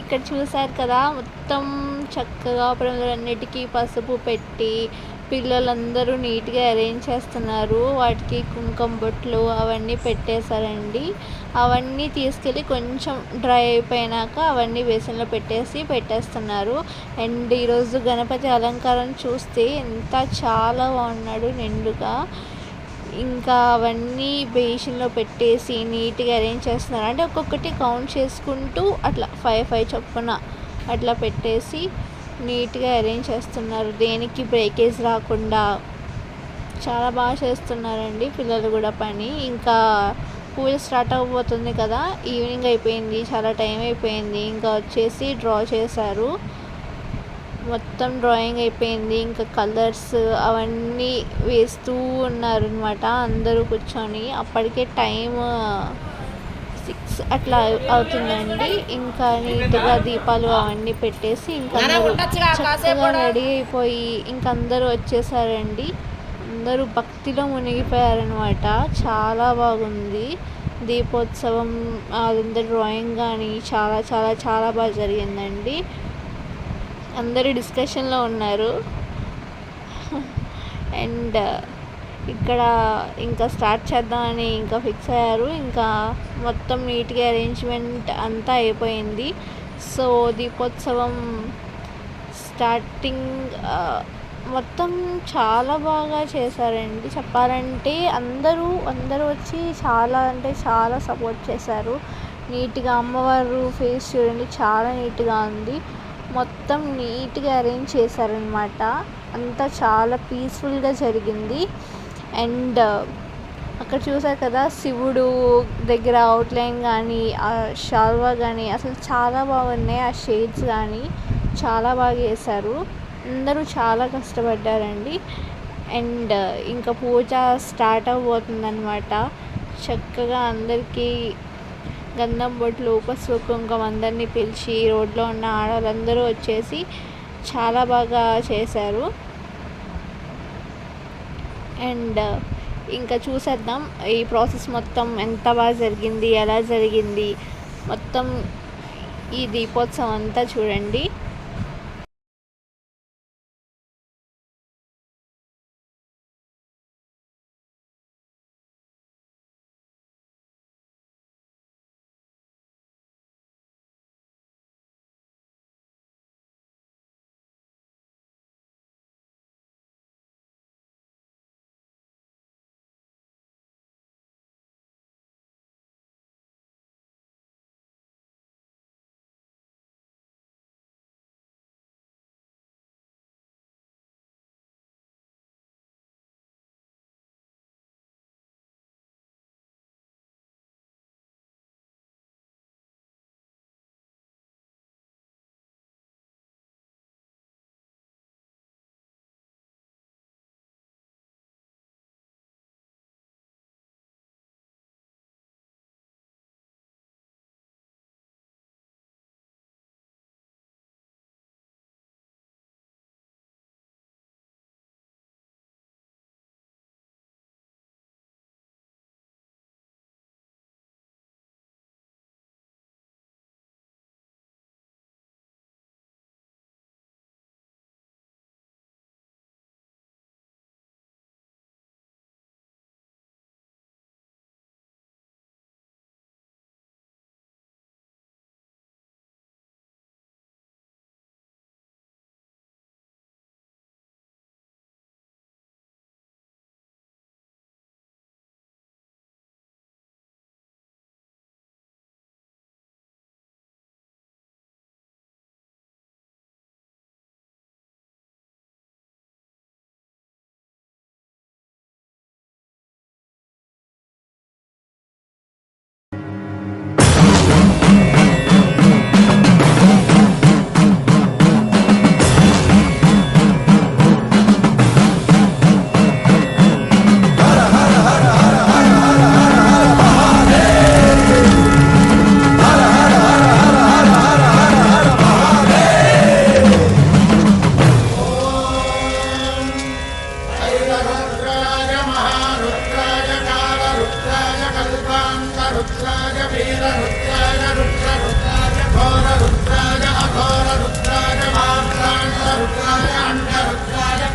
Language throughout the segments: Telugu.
ఇక్కడ చూసారు కదా, మొత్తం చక్కగా ప్రమిదలన్నిటికీ పసుపు పెట్టి పిల్లలందరూ నీట్గా అరేంజ్ చేస్తున్నారు. వాటికి కుంకుమ బొట్లు అవన్నీ పెట్టేశారండి. అవన్నీ తీసుకెళ్ళి కొంచెం డ్రై అయిపోయినాక అవన్నీ బేసిన్లో పెట్టేస్తున్నారు. అండ్ ఈరోజు గణపతి అలంకారం చూస్తే చాలా బాగున్నాడు నిండుగా. ఇంకా అవన్నీ బేసిన్లో పెట్టేసి నీట్గా అరేంజ్ చేస్తున్నారు. అంటే ఒక్కొక్కటి కౌంట్ చేసుకుంటూ అట్లా 5 చొప్పున అట్లా పెట్టేసి నీట్గా అరేంజ్ చేస్తున్నారు. దేనికి బ్రేకేజ్ రాకుండా చాలా బాగా చేస్తున్నారండి పిల్లలు కూడా పని. ఇంకా పూజ స్టార్ట్ అవ్వబోతుంది కదా, ఈవినింగ్ అయిపోయింది, చాలా టైం అయిపోయింది. ఇంకా వచ్చేసి డ్రా చేశారు. మొత్తం డ్రాయింగ్ అయిపోయింది. ఇంకా కలర్స్ అవన్నీ వేస్తూ ఉన్నారనమాట అందరూ కూర్చొని. అప్పటికే టైం 6 అట్లా అవుతుందండి. ఇంకా నీట్గా దీపాలు అవన్నీ పెట్టేసి ఇంకా అందరూ చక్కగా రెడీ అయిపోయి ఇంకా అందరూ వచ్చేసారండి. అందరూ భక్తిలో మునిగిపోయారనమాట. చాలా బాగుంది దీపోత్సవం. అదంతా డ్రాయింగ్ కానీ చాలా చాలా చాలా బాగా జరిగిందండి. అందరూ డిస్కషన్లో ఉన్నారు. అండ్ ఇక్కడ ఇంకా స్టార్ట్ చేద్దామని ఇంకా ఫిక్స్ అయ్యారు. ఇంకా మొత్తం నీట్గా అరేంజ్మెంట్ అంతా అయిపోయింది. సో దీపోత్సవం స్టార్టింగ్ మొత్తం చాలా బాగా చేశారండి. చెప్పాలంటే అందరూ వచ్చి చాలా అంటే చాలా సపోర్ట్ చేశారు. నీట్గా అమ్మవారు ఫేస్ చూడండి, చాలా నీట్గా ఉంది. మొత్తం నీట్గా అరేంజ్ చేశారనమాట. అంతా చాలా పీస్ఫుల్గా జరిగింది. అండ్ అక్కడ చూసారు కదా, శివుడు దగ్గర అవుట్లైన్ కానీ ఆ షాల్వా కానీ అసలు చాలా బాగున్నాయి. ఆ షేడ్స్ కానీ చాలా బాగా వేశారు. అందరూ చాలా కష్టపడ్డారండి. అండ్ ఇంకా పూజ స్టార్ట్ అవ్వబోతుందన్నమాట. చక్కగా అందరికీ గంధం బొట్లు, పసుపు కుంకుమ అందరినీ పిలిచి రోడ్లో ఉన్న ఆడవాళ్ళందరూ వచ్చేసి చాలా బాగా చేశారు. అండ్ ఇంకా చూసేద్దాం ఈ ప్రాసెస్ మొత్తం ఎంత బాగా జరిగింది, ఎలా జరిగింది, మొత్తం ఈ దీపోత్సవం అంతా చూడండి.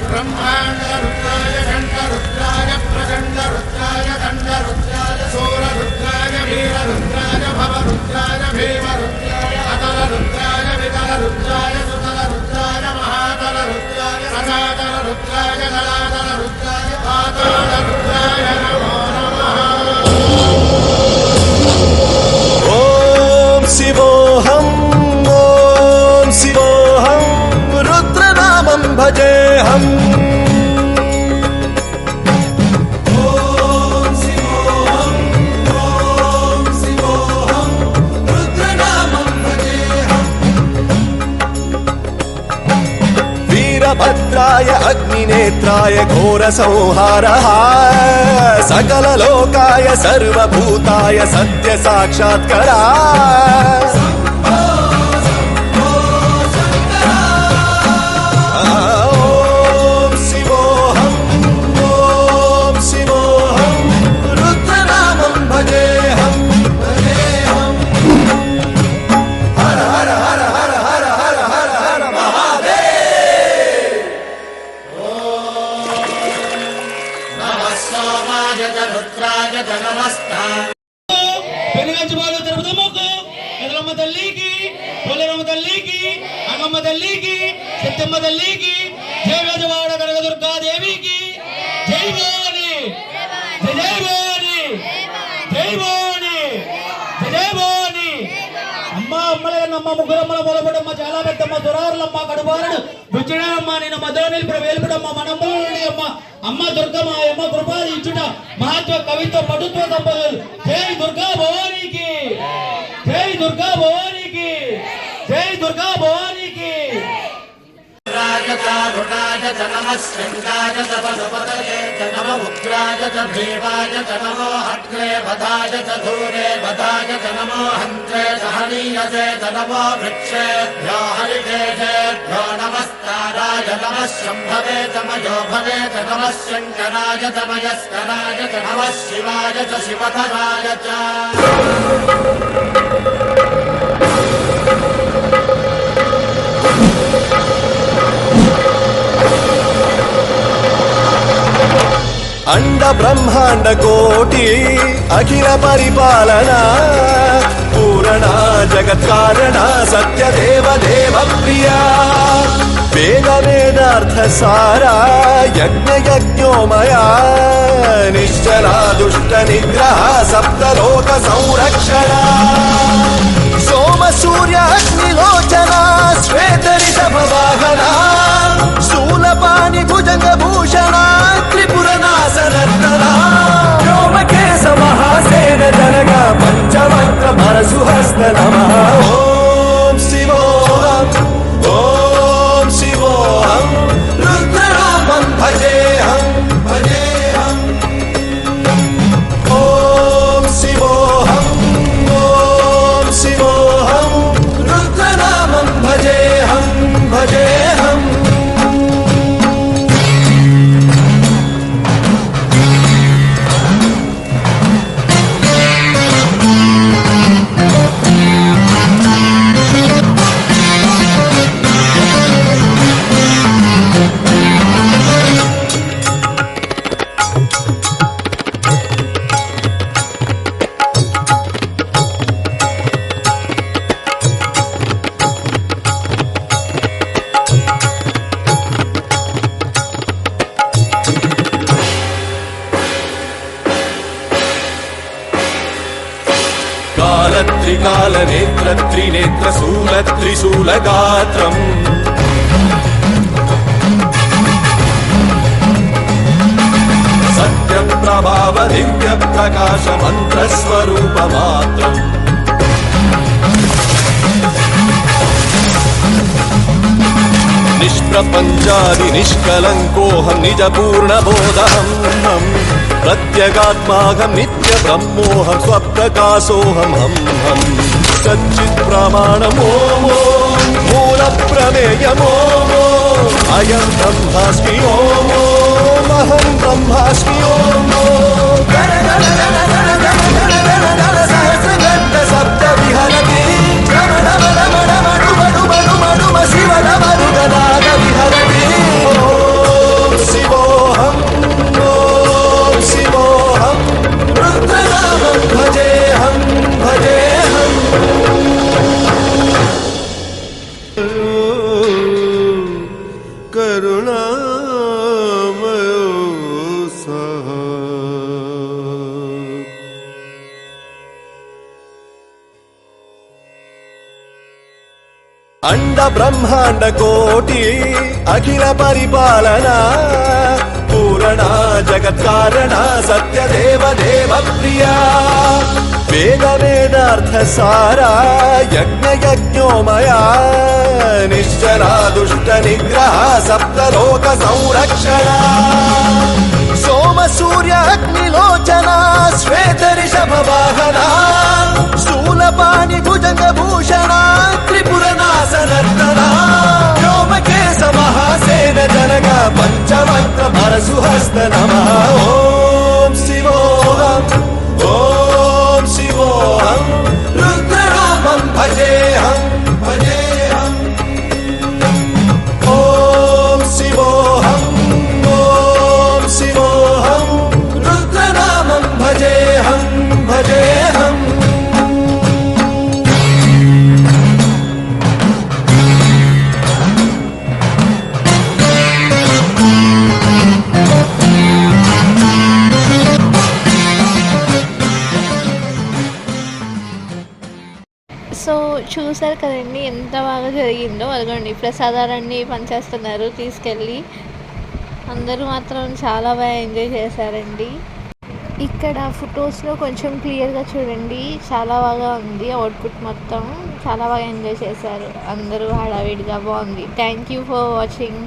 ब्रह्माण्डरुद्राय घण्टरुद्राय प्रचण्डरुद्राय दण्डरुद्राय सूररुद्राय वीररुद्राय भवरुद्राय भीमरुद्राय अतलरुद्राय वितलरुद्राय सुतलरुद्राय महातलरुद्राय सनातलरुद्राय जलातलरुद्राय पातालरुद्राय नमो नमः। ॐ शिवोऽहम् ॐ शिवोऽहम् रुद्रनामं भजेऽहम्। वीरभद्राय अग्निनेत्राय घोरसंहारः सकललोकाय सर्वभूताय सत्यसाक्षात्करा। ॐ शिवोऽहम् ॐ शिवोऽहम् रुद्रनामं भजेऽहम् भजेऽहम्। हर हर हर हर हर हर हर हर महादेव। नमः सोमाय च रुद्राय च नमस्तात्। పెనుగంచి బాలు తిరుపతమ్మకు ఎదలమ్మ తల్లికి పోలేరమ్మ తల్లికి అంగమ్మ తల్లికి సత్యమ్మ తల్లికి జయ వేజవాడ కనకదుర్గాదేవికి జై భవాని జయ జయ భవాని జై భవాని జయ జయ భవాని. అమ్మ అమ్మలమ్మ ముగ్గురమ్మల మొలబడమ్మ చాలా పెద్దమ్మ దురారులమ్మ కడుబారుడు బుజ్జిడమ్మ నేను మధ్యలో నిలిపిన వేలుపుడమ్మ మనమ్మల నుండి అమ్మ అమ్మ దుర్గమ్మ అమ్మ కృపాది ఇచ్చుట మహత్వ కవిత్వ పటుత్వ సంపదలు. జై దుర్గా భవానికి జై దుర్గా భవానికి జై దుర్గా భవానికి. रुद्राय च रुणाय च नमः शङ्काय च पशुपतये च नमः उग्राय च भीमाय च नमो हग्रे वधाय च धूरे वधाय च नमो हन्त्रे च हनीयसे च नमो वृक्षेभ्यो हरिकेशेभ्यो नमस्काराय नमः शम्भवे च मयोभवे च नमः शङ्कराय च मयस्कराय च नमः शिवाय च शिवधराय च। अंड ब्रह्मांड कोटि अखिल परिपालना पूरणा जगत् कारणा सत्यदेव देव प्रिया वेद वेदार्थ सारा यज्ञ यज्ञोमया निश्चला दुष्ट निग्रह सप्तलोक संरक्षणा सोम सूर्य अग्निलोचना श्वेत ऋषभ वाहना स्थूलपाणि भुजंग भूषणा त्रिपुरनाशनर्तना व्योमकेश महासेन जनगा पंचवक्त्र परशुहस्त नमः। ॐ शिवोऽहम् ॐ शिवोऽहम् रुद्रनामं भजेऽहम् भजेऽहम्। ॐ शिवोऽहम् ॐ शिवोऽहम् रुद्रनामं भजेऽहम् भजेऽहम्। काल नेत्र त्रिनेत्र शूल त्रिशूल गात्रम् सत्य प्रभाव दिव्य प्रकाश मंत्र स्वरूप मात्रम् निष्प्रपञ्चादि निष्कलङ्कोऽहं निज पूर्ण बोधहम् प्रत्यगात्माहं नित्य ब्रह्मोऽहं स्वप्रकाशोऽहम् हम् सच्चित् प्रमाणमो मूल प्रमेयमो अयं ब्रह्मास्मि ओमहं ब्रह्मास्मि सप्त विहरति शिव అండ బ్రహ్మాండ కోటి అఖిల పరిపాలన పూరణ జగత్కారణ సత్యదేవ దేవ ప్రియా వేద వేదార్థ సారా యజ్ఞ యజ్ఞోమయా నిశ్చలా దుష్ట నిగ్రహ సప్తలోక సంరక్షణ సోమ సూర్య అగ్నిలోచన శ్వేత రిషభ వాహన స్థూలపాణి భుజంగ భూషణ త్రిపుర నాశనర్తన వ్యోమకేశ మహాసేన జనక పంచవక్ర పరశుహస్త నమః ఓం శివోహం ఓం శివోహం రుద్రనామం భజేహం భజేహం ఓం శివోహం ఓం శివోహం రుద్రనామం భజేహం భజేహం సో చూసారు కదండి ఎంత బాగా జరిగిందో. అదిగోండి ప్రసాదాలన్నీ పంచేస్తున్నారు తీసుకెళ్ళి. అందరూ మాత్రం చాలా బాగా ఎంజాయ్ చేశారండి. ఇక్కడ ఫొటోస్లో కొంచెం క్లియర్గా చూడండి, చాలా బాగా ఉంది అవుట్పుట్ మొత్తం. చాలా బాగా ఎంజాయ్ చేశారు అందరూ, హడావిడిగా బాగుంది. Thank you for watching.